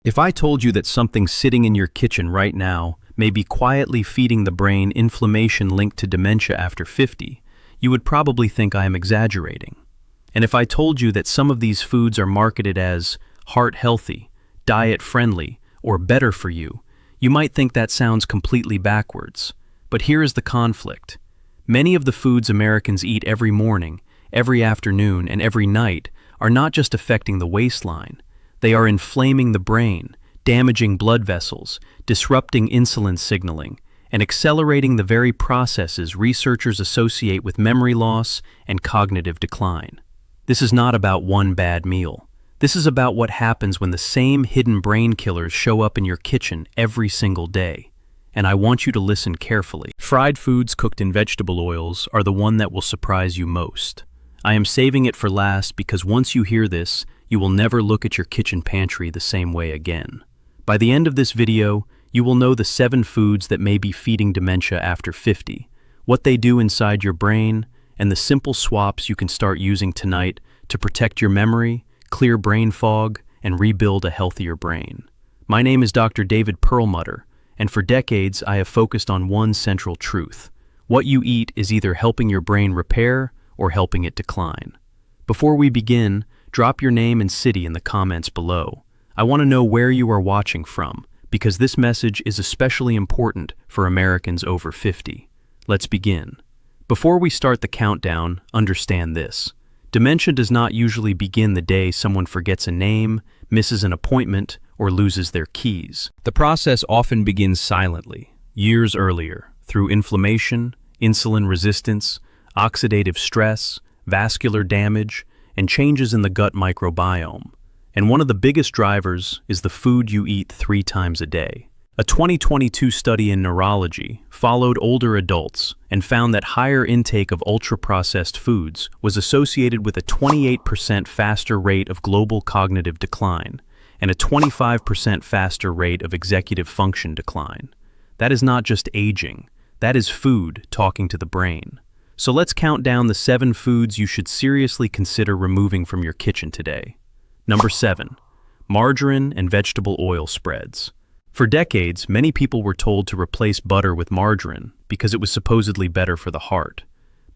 If I told you that something sitting in your kitchen right now may be quietly feeding the brain inflammation linked to dementia after 50, you would probably think I am exaggerating. And if I told you that some of these foods are marketed as heart-healthy, diet-friendly, or better for you, you might think that sounds completely backwards. But here is the conflict. Many of the foods Americans eat every morning, every afternoon, and every night are not just affecting the waistline. They are inflaming the brain, damaging blood vessels, disrupting insulin signaling, and accelerating the very processes researchers associate with memory loss and cognitive decline. This is not about one bad meal. This is about what happens when the same hidden brain killers show up in your kitchen every single day. And I want you to listen carefully. Fried foods cooked in vegetable oils are the one that will surprise you most. I am saving it for last because once you hear this, you will never look at your kitchen pantry the same way again. By the end of this video, you will know the 7 foods that may be feeding dementia after 50, what they do inside your brain, and the simple swaps you can start using tonight to protect your memory, clear brain fog, and rebuild a healthier brain. My name is Dr. David Perlmutter, and for decades I have focused on one central truth. What you eat is either helping your brain repair or helping it decline. Before we begin, drop your name and city in the comments below. I want to know where you are watching from, because this message is especially important for Americans over 50. Let's begin. Before we start the countdown, understand this. Dementia does not usually begin the day someone forgets a name, misses an appointment, or loses their keys. The process often begins silently, years earlier, through inflammation, insulin resistance, oxidative stress, vascular damage, and changes in the gut microbiome. And one of the biggest drivers is the food you eat 3 times a day. A 2022 study in neurology followed older adults and found that higher intake of ultra-processed foods was associated with a 28% faster rate of global cognitive decline and a 25% faster rate of executive function decline. That is not just aging, that is food talking to the brain. So let's count down the 7 foods you should seriously consider removing from your kitchen today. Number 7. Margarine and vegetable oil spreads. For decades, many people were told to replace butter with margarine because it was supposedly better for the heart.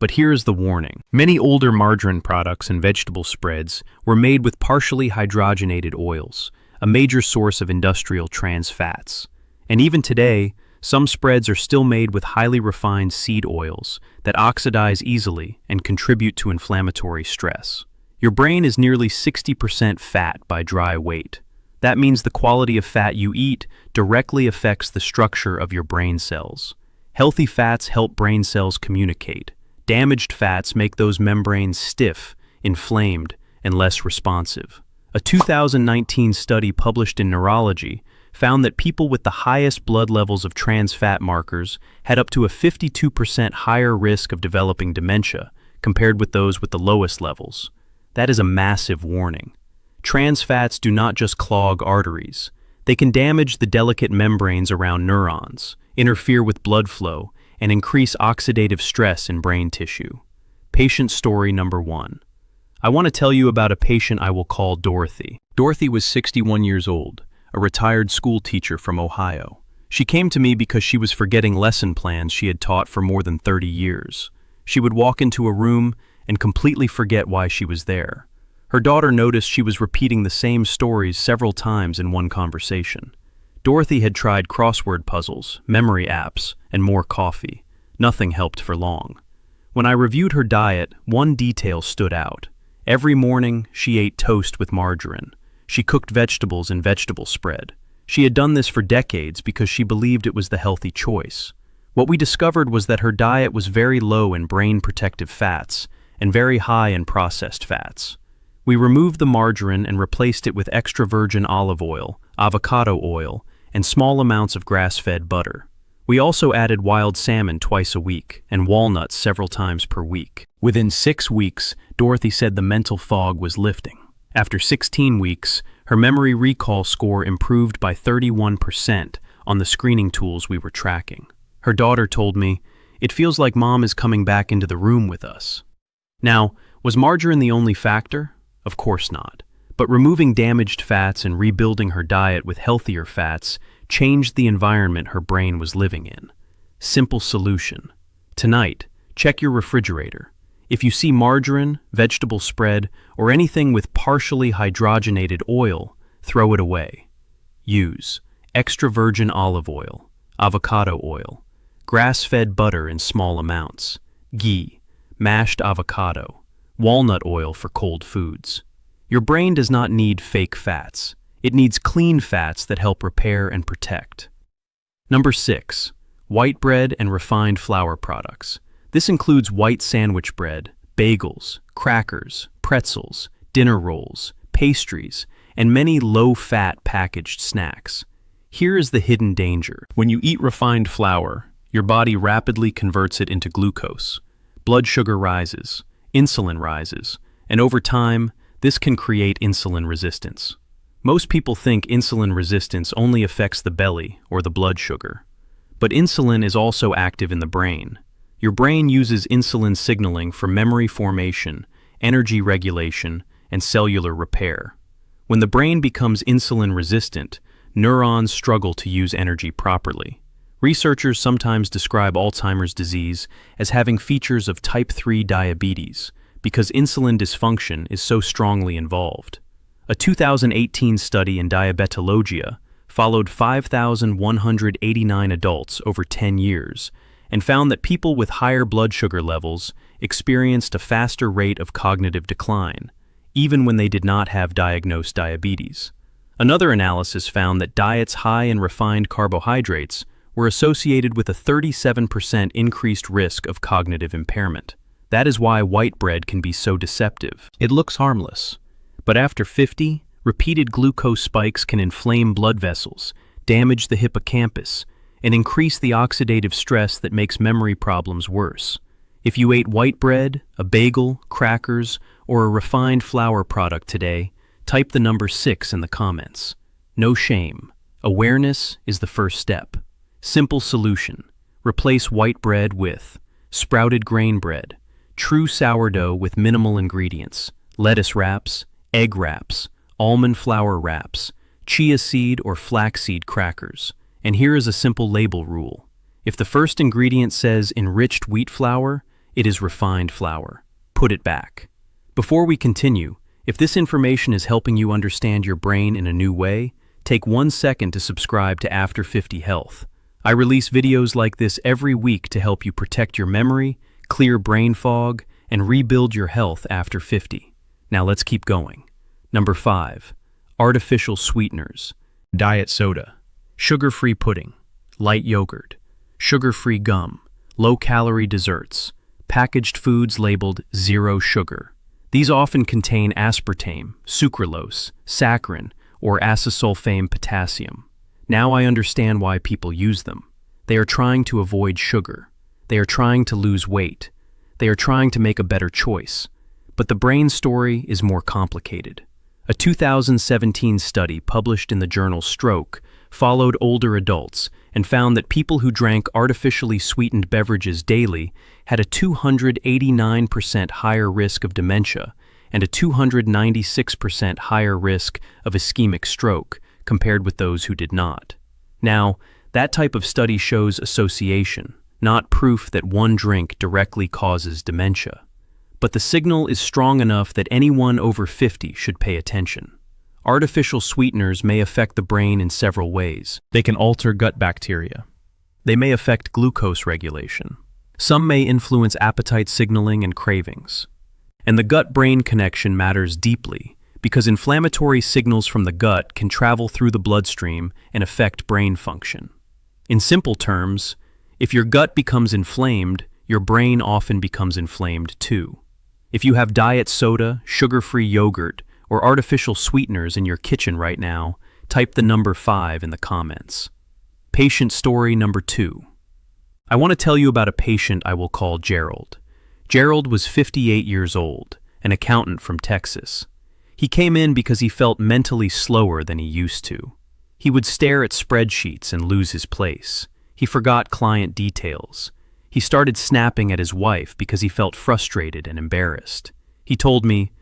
But here is the warning. Many older margarine products and vegetable spreads were made with partially hydrogenated oils, a major source of industrial trans fats. And even today, some spreads are still made with highly refined seed oils that oxidize easily and contribute to inflammatory stress. Your brain is nearly 60% fat by dry weight. That means the quality of fat you eat directly affects the structure of your brain cells. Healthy fats help brain cells communicate. Damaged fats make those membranes stiff, inflamed, and less responsive. A 2019 study published in Neurology found that people with the highest blood levels of trans fat markers had up to a 52% higher risk of developing dementia compared with those with the lowest levels. That is a massive warning. Trans fats do not just clog arteries. They can damage the delicate membranes around neurons, interfere with blood flow, and increase oxidative stress in brain tissue. Patient story number 1. I want to tell you about a patient I will call Dorothy. Dorothy was 61 years old, a retired school teacher from Ohio. She came to me because she was forgetting lesson plans she had taught for more than 30 years. She would walk into a room and completely forget why she was there. Her daughter noticed she was repeating the same stories several times in one conversation. Dorothy had tried crossword puzzles, memory apps, and more coffee. Nothing helped for long. When I reviewed her diet, one detail stood out. Every morning, she ate toast with margarine. She cooked vegetables in vegetable spread. She had done this for decades because she believed it was the healthy choice. What we discovered was that her diet was very low in brain-protective fats and very high in processed fats. We removed the margarine and replaced it with extra virgin olive oil, avocado oil, and small amounts of grass-fed butter. We also added wild salmon twice a week and walnuts several times per week. Within 6 weeks, Dorothy said the mental fog was lifting. After 16 weeks, her memory recall score improved by 31% on the screening tools we were tracking. Her daughter told me, "It feels like Mom is coming back into the room with us." Now, was margarine the only factor? Of course not. But removing damaged fats and rebuilding her diet with healthier fats changed the environment her brain was living in. Simple solution. Tonight, check your refrigerator. If you see margarine, vegetable spread, or anything with partially hydrogenated oil, throw it away. Use extra virgin olive oil, avocado oil, grass-fed butter in small amounts, ghee, mashed avocado, walnut oil for cold foods. Your brain does not need fake fats. It needs clean fats that help repair and protect. Number 6. White bread and refined flour products. This includes white sandwich bread, bagels, crackers, pretzels, dinner rolls, pastries, and many low-fat packaged snacks. Here is the hidden danger. When you eat refined flour, your body rapidly converts it into glucose. Blood sugar rises, insulin rises, and over time, this can create insulin resistance. Most people think insulin resistance only affects the belly or the blood sugar. But insulin is also active in the brain. Your brain uses insulin signaling for memory formation, energy regulation, and cellular repair. When the brain becomes insulin resistant, neurons struggle to use energy properly. Researchers sometimes describe Alzheimer's disease as having features of type 3 diabetes because insulin dysfunction is so strongly involved. A 2018 study in Diabetologia followed 5,189 adults over 10 years and found that people with higher blood sugar levels experienced a faster rate of cognitive decline, even when they did not have diagnosed diabetes. Another analysis found that diets high in refined carbohydrates were associated with a 37% increased risk of cognitive impairment. That is why white bread can be so deceptive. It looks harmless, but after 50, repeated glucose spikes can inflame blood vessels, damage the hippocampus, and increase the oxidative stress that makes memory problems worse. If you ate white bread, a bagel, crackers, or a refined flour product today, type the number 6 in the comments. No shame. Awareness is the first step. Simple solution. Replace white bread with sprouted grain bread, true sourdough with minimal ingredients, lettuce wraps, egg wraps, almond flour wraps, chia seed or flaxseed crackers. And here is a simple label rule. If the first ingredient says enriched wheat flour, it is refined flour. Put it back. Before we continue, if this information is helping you understand your brain in a new way, take 1 second to subscribe to After 50 Health. I release videos like this every week to help you protect your memory, clear brain fog, and rebuild your health after 50. Now let's keep going. Number 5. Artificial sweeteners. Diet soda, sugar-free pudding, light yogurt, sugar-free gum, low-calorie desserts, packaged foods labeled zero sugar. These often contain aspartame, sucralose, saccharin, or acesulfame potassium. Now I understand why people use them. They are trying to avoid sugar. They are trying to lose weight. They are trying to make a better choice. But the brain story is more complicated. A 2017 study published in the journal Stroke followed older adults and found that people who drank artificially sweetened beverages daily had a 289% higher risk of dementia and a 296% higher risk of ischemic stroke compared with those who did not. Now, that type of study shows association, not proof that one drink directly causes dementia. But the signal is strong enough that anyone over 50 should pay attention. Artificial sweeteners may affect the brain in several ways. They can alter gut bacteria. They may affect glucose regulation. Some may influence appetite signaling and cravings. And the gut-brain connection matters deeply because inflammatory signals from the gut can travel through the bloodstream and affect brain function. In simple terms, if your gut becomes inflamed, your brain often becomes inflamed too. If you have diet soda, sugar-free yogurt, or artificial sweeteners in your kitchen right now, type the number 5 in the comments. Patient story number 2. I want to tell you about a patient I will call Gerald. Gerald was 58 years old, an accountant from Texas. He came in because he felt mentally slower than he used to. He would stare at spreadsheets and lose his place. He forgot client details. He started snapping at his wife because he felt frustrated and embarrassed. He told me,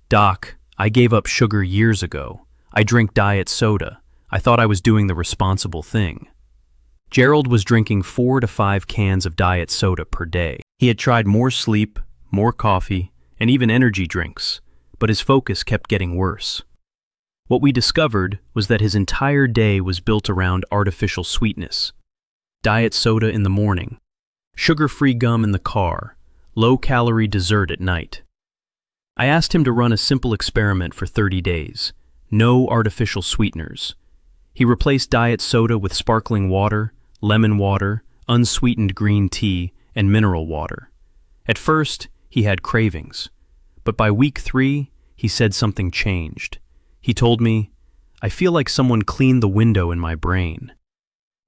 "Doc, I gave up sugar years ago. I drink diet soda. I thought I was doing the responsible thing. Gerald was drinking 4 to 5 cans of diet soda per day. He had tried more sleep, more coffee, and even energy drinks, but his focus kept getting worse. What we discovered was that his entire day was built around artificial sweetness. Diet soda in the morning, sugar-free gum in the car, low-calorie dessert at night. I asked him to run a simple experiment for 30 days. No artificial sweeteners. He replaced diet soda with sparkling water, lemon water, unsweetened green tea, and mineral water. At first, he had cravings, but by week 3, he said something changed. He told me, "I feel like someone cleaned the window in my brain."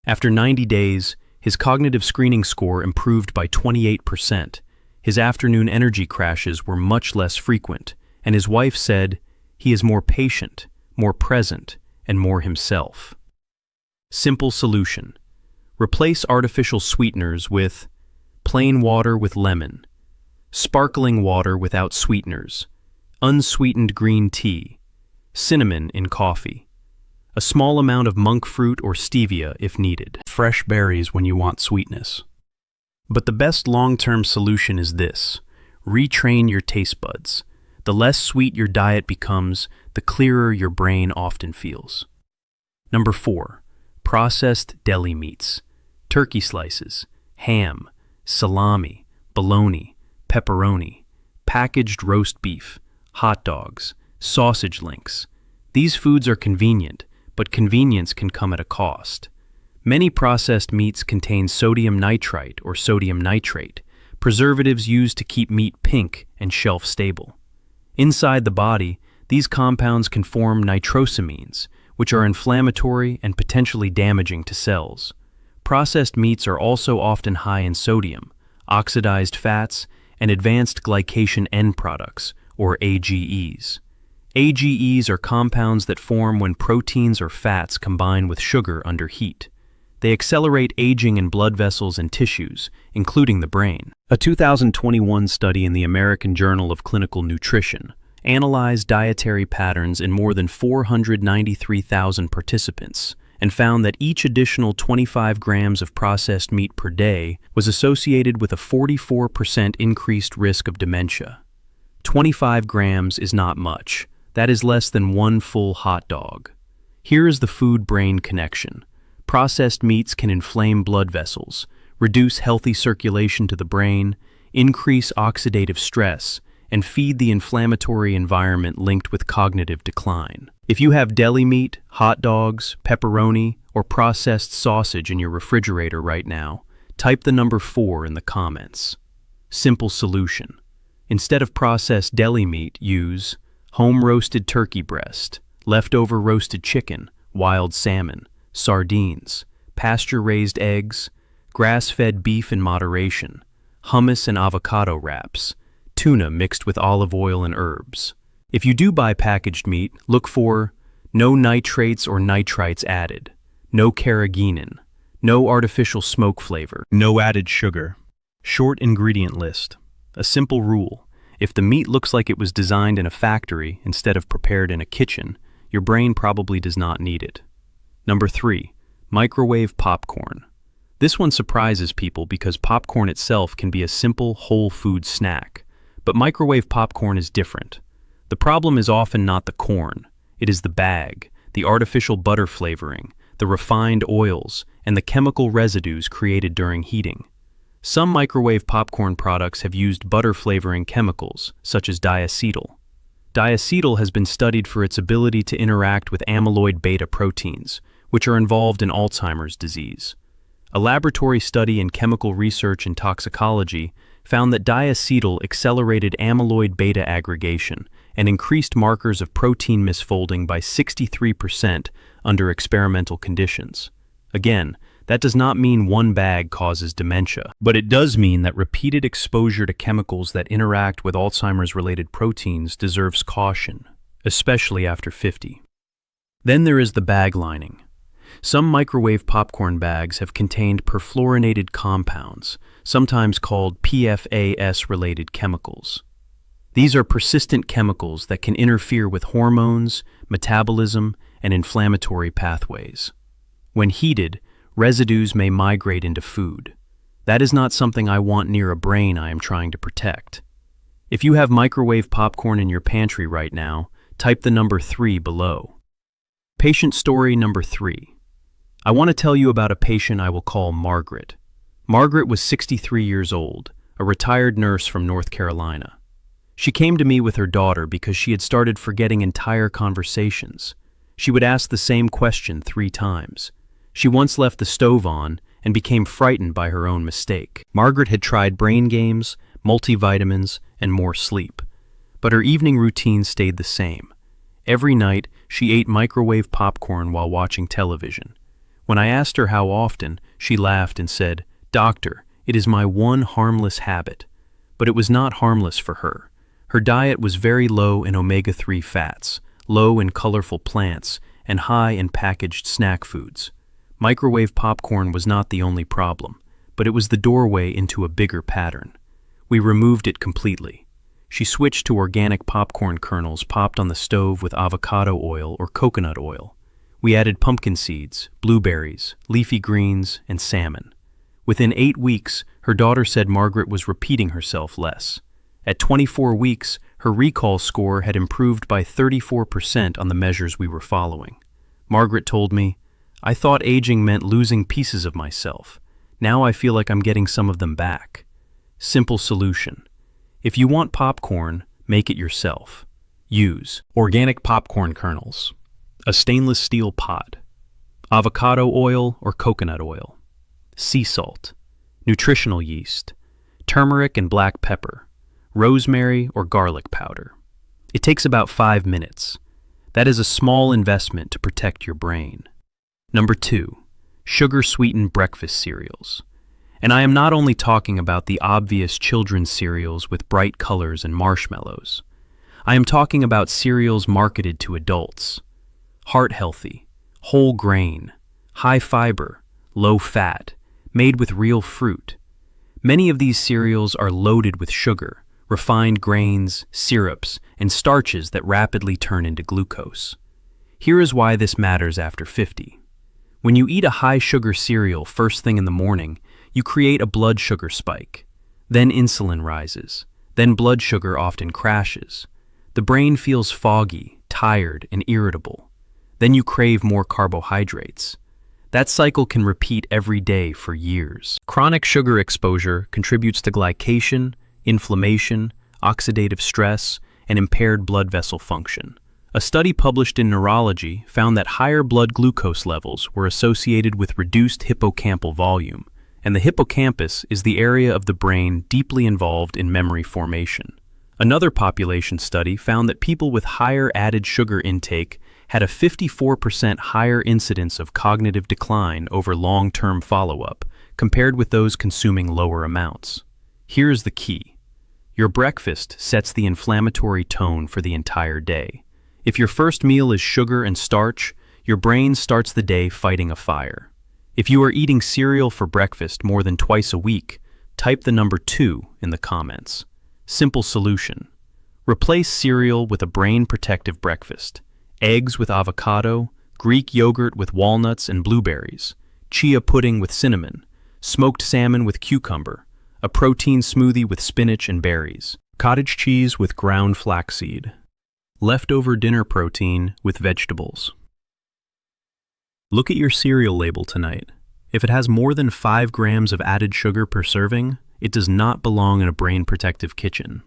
After 90 days, his cognitive screening score improved by 28%. His afternoon energy crashes were much less frequent, and his wife said he is more patient, more present, and more himself. Simple solution. Replace artificial sweeteners with plain water with lemon, sparkling water without sweeteners, unsweetened green tea, cinnamon in coffee, a small amount of monk fruit or stevia if needed, fresh berries when you want sweetness. But the best long-term solution is this: retrain your taste buds. The less sweet your diet becomes, the clearer your brain often feels. Number 4, processed deli meats, turkey slices, ham, salami, bologna, pepperoni, packaged roast beef, hot dogs, sausage links. These foods are convenient, but convenience can come at a cost. Many processed meats contain sodium nitrite or sodium nitrate, preservatives used to keep meat pink and shelf-stable. Inside the body, these compounds can form nitrosamines, which are inflammatory and potentially damaging to cells. Processed meats are also often high in sodium, oxidized fats, and advanced glycation end products, or AGEs. AGEs are compounds that form when proteins or fats combine with sugar under heat. They accelerate aging in blood vessels and tissues, including the brain. A 2021 study in the American Journal of Clinical Nutrition analyzed dietary patterns in more than 493,000 participants and found that each additional 25 grams of processed meat per day was associated with a 44% increased risk of dementia. 25 grams is not much. That is less than one full hot dog. Here is the food-brain connection. Processed meats can inflame blood vessels, reduce healthy circulation to the brain, increase oxidative stress, and feed the inflammatory environment linked with cognitive decline. If you have deli meat, hot dogs, pepperoni, or processed sausage in your refrigerator right now, type the number 4 in the comments. Simple solution. Instead of processed deli meat, use home-roasted turkey breast, leftover roasted chicken, wild salmon, sardines, pasture-raised eggs, grass-fed beef in moderation, hummus and avocado wraps, tuna mixed with olive oil and herbs. If you do buy packaged meat, look for no nitrates or nitrites added, no carrageenan, no artificial smoke flavor, no added sugar. Short ingredient list. A simple rule. If the meat looks like it was designed in a factory instead of prepared in a kitchen, your brain probably does not need it. Number 3, microwave popcorn. This one surprises people because popcorn itself can be a simple whole food snack, but microwave popcorn is different. The problem is often not the corn, it is the bag, the artificial butter flavoring, the refined oils, and the chemical residues created during heating. Some microwave popcorn products have used butter flavoring chemicals, such as diacetyl. Diacetyl has been studied for its ability to interact with amyloid beta proteins, which are involved in Alzheimer's disease. A laboratory study in chemical research and toxicology found that diacetyl accelerated amyloid beta aggregation and increased markers of protein misfolding by 63% under experimental conditions. Again, that does not mean one bag causes dementia, but it does mean that repeated exposure to chemicals that interact with Alzheimer's-related proteins deserves caution, especially after 50. Then there is the bag lining. Some microwave popcorn bags have contained perfluorinated compounds, sometimes called PFAS-related chemicals. These are persistent chemicals that can interfere with hormones, metabolism, and inflammatory pathways. When heated, residues may migrate into food. That is not something I want near a brain I am trying to protect. If you have microwave popcorn in your pantry right now, type the number 3 below. Patient story number 3. I want to tell you about a patient I will call Margaret. Margaret was 63 years old, a retired nurse from North Carolina. She came to me with her daughter because she had started forgetting entire conversations. She would ask the same question 3 times. She once left the stove on and became frightened by her own mistake. Margaret had tried brain games, multivitamins, and more sleep. But her evening routine stayed the same. Every night, she ate microwave popcorn while watching television. When I asked her how often, she laughed and said, "Doctor, it is my one harmless habit." But it was not harmless for her. Her diet was very low in omega-3 fats, low in colorful plants, and high in packaged snack foods. Microwave popcorn was not the only problem, but it was the doorway into a bigger pattern. We removed it completely. She switched to organic popcorn kernels popped on the stove with avocado oil or coconut oil. We added pumpkin seeds, blueberries, leafy greens, and salmon. Within 8 weeks, her daughter said Margaret was repeating herself less. At 24 weeks, her recall score had improved by 34% on the measures we were following. Margaret told me, "I thought aging meant losing pieces of myself. Now I feel like I'm getting some of them back." Simple solution. If you want popcorn, make it yourself. Use organic popcorn kernels, a stainless steel pot, avocado oil or coconut oil, sea salt, nutritional yeast, turmeric and black pepper, rosemary or garlic powder. It takes about 5 minutes. That is a small investment to protect your brain. Number 2, sugar-sweetened breakfast cereals. And I am not only talking about the obvious children's cereals with bright colors and marshmallows. I am talking about cereals marketed to adults. Heart-healthy, whole grain, high fiber, low fat, made with real fruit. Many of these cereals are loaded with sugar, refined grains, syrups, and starches that rapidly turn into glucose. Here is why this matters after 50. When you eat a high-sugar cereal first thing in the morning, you create a blood sugar spike. Then insulin rises. Then blood sugar often crashes. The brain feels foggy, tired, and irritable. Then you crave more carbohydrates. That cycle can repeat every day for years. Chronic sugar exposure contributes to glycation, inflammation, oxidative stress, and impaired blood vessel function. A study published in Neurology found that higher blood glucose levels were associated with reduced hippocampal volume, and the hippocampus is the area of the brain deeply involved in memory formation. Another population study found that people with higher added sugar intake had a 54% higher incidence of cognitive decline over long-term follow-up compared with those consuming lower amounts. Here's the key. Your breakfast sets the inflammatory tone for the entire day. If your first meal is sugar and starch, your brain starts the day fighting a fire. If you are eating cereal for breakfast more than twice a week, type the number 2 in the comments. Simple solution. Replace cereal with a brain-protective breakfast. Eggs with avocado, Greek yogurt with walnuts and blueberries, chia pudding with cinnamon, smoked salmon with cucumber, a protein smoothie with spinach and berries, cottage cheese with ground flaxseed, leftover dinner protein with vegetables. Look at your cereal label tonight. If it has more than 5 grams of added sugar per serving, it does not belong in a brain-protective kitchen.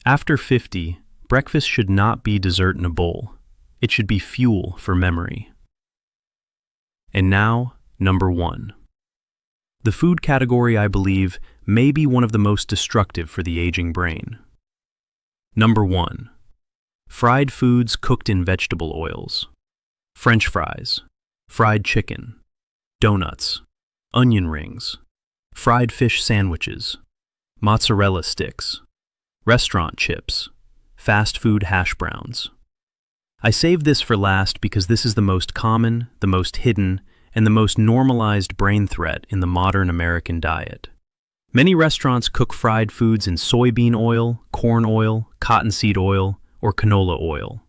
After 50, breakfast should not be dessert in a bowl. It should be fuel for memory. And now, number 1. The food category I believe may be one of the most destructive for the aging brain. Number 1. Fried foods cooked in vegetable oils. French fries, fried chicken, donuts, onion rings, fried fish sandwiches, mozzarella sticks, restaurant chips, fast food hash browns. I saved this for last because this is the most common, the most hidden, and the most normalized brain threat in the modern American diet. Many restaurants cook fried foods in soybean oil, corn oil, cottonseed oil, or canola oil.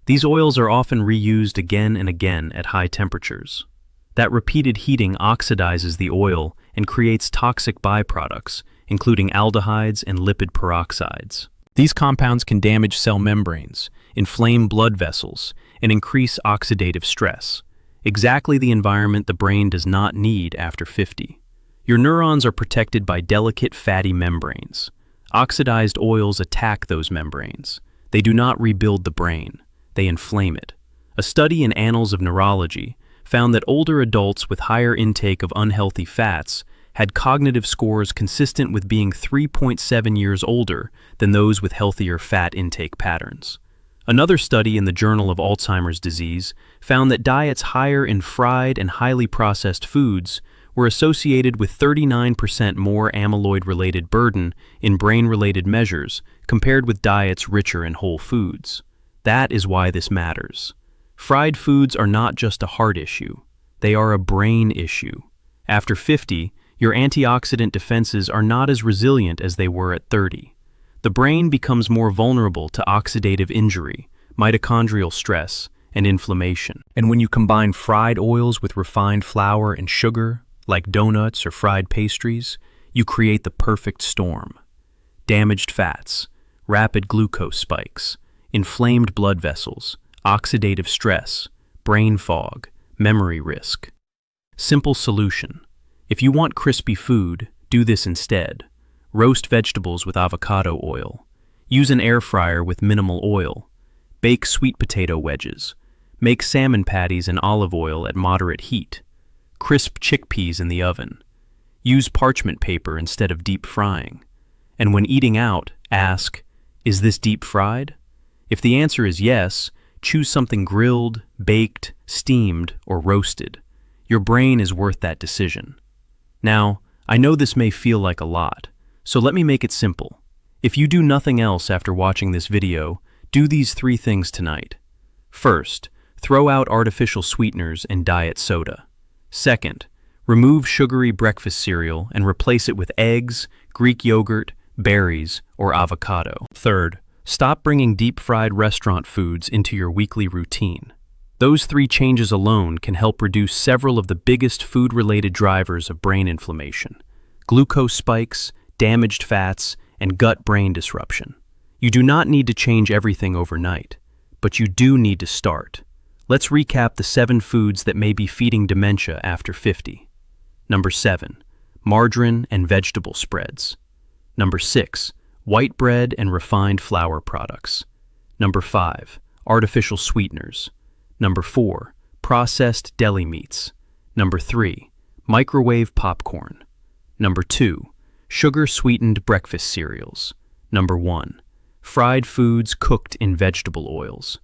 These oils are often reused again and again at high temperatures. That repeated heating oxidizes the oil and creates toxic byproducts, including aldehydes and lipid peroxides. These compounds can damage cell membranes, inflame blood vessels, and increase oxidative stress, exactly the environment the brain does not need after 50. Your neurons are protected by delicate fatty membranes. Oxidized oils attack those membranes. They do not rebuild the brain, they inflame it. A study in Annals of Neurology found that older adults with higher intake of unhealthy fats had cognitive scores consistent with being 3.7 years older than those with healthier fat intake patterns. Another study in the Journal of Alzheimer's Disease found that diets higher in fried and highly processed foods were associated with 39% more amyloid-related burden in brain-related measures compared with diets richer in whole foods. That is why this matters. Fried foods are not just a heart issue, they are a brain issue. After 50, your antioxidant defenses are not as resilient as they were at 30. The brain becomes more vulnerable to oxidative injury, mitochondrial stress, and inflammation. And when you combine fried oils with refined flour and sugar, like donuts or fried pastries, you create the perfect storm. Damaged fats, rapid glucose spikes, inflamed blood vessels, oxidative stress, brain fog, memory risk. Simple solution. If you want crispy food, do this instead. Roast vegetables with avocado oil. Use an air fryer with minimal oil. Bake sweet potato wedges. Make salmon patties in olive oil at moderate heat. Crisp chickpeas in the oven. Use parchment paper instead of deep frying. And when eating out, ask, is this deep fried? If the answer is yes, choose something grilled, baked, steamed, or roasted. Your brain is worth that decision. Now, I know this may feel like a lot, so let me make it simple. If you do nothing else after watching this video, do these 3 things tonight. First, throw out artificial sweeteners and diet soda. Second, remove sugary breakfast cereal and replace it with eggs, Greek yogurt, berries, or avocado. Third, stop bringing deep-fried restaurant foods into your weekly routine. Those 3 changes alone can help reduce several of the biggest food-related drivers of brain inflammation: glucose spikes, damaged fats, and gut-brain disruption. You do not need to change everything overnight, but you do need to start. Let's recap the 7 foods that may be feeding dementia after 50. Number 7, margarine and vegetable spreads. Number 6, white bread and refined flour products. Number 5, artificial sweeteners. Number 4, processed deli meats. Number 3, microwave popcorn. Number 2, sugar-sweetened breakfast cereals. Number 1, fried foods cooked in vegetable oils.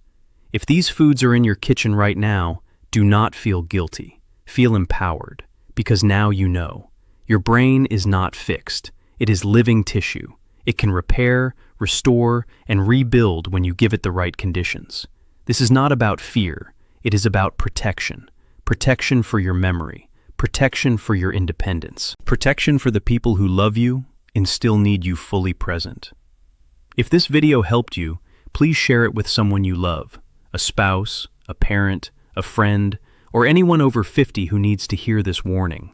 If these foods are in your kitchen right now, do not feel guilty. Feel empowered, because now you know. Your brain is not fixed. It is living tissue. It can repair, restore, and rebuild when you give it the right conditions. This is not about fear. It is about protection. Protection for your memory. Protection for your independence. Protection for the people who love you and still need you fully present. If this video helped you, please share it with someone you love. A spouse, a parent, a friend, or anyone over 50 who needs to hear this warning.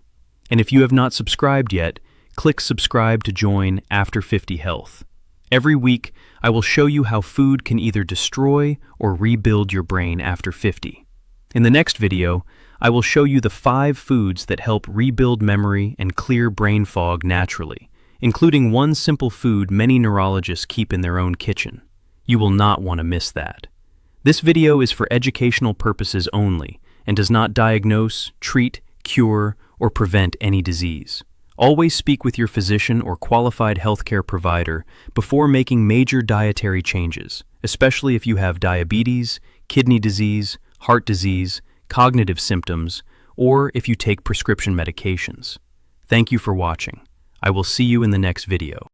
And if you have not subscribed yet, click subscribe to join After 50 Health. Every week, I will show you how food can either destroy or rebuild your brain after 50. In the next video, I will show you the 5 foods that help rebuild memory and clear brain fog naturally, including one simple food many neurologists keep in their own kitchen. You will not want to miss that. This video is for educational purposes only and does not diagnose, treat, cure, or prevent any disease. Always speak with your physician or qualified healthcare provider before making major dietary changes, especially if you have diabetes, kidney disease, heart disease, cognitive symptoms, or if you take prescription medications. Thank you for watching. I will see you in the next video.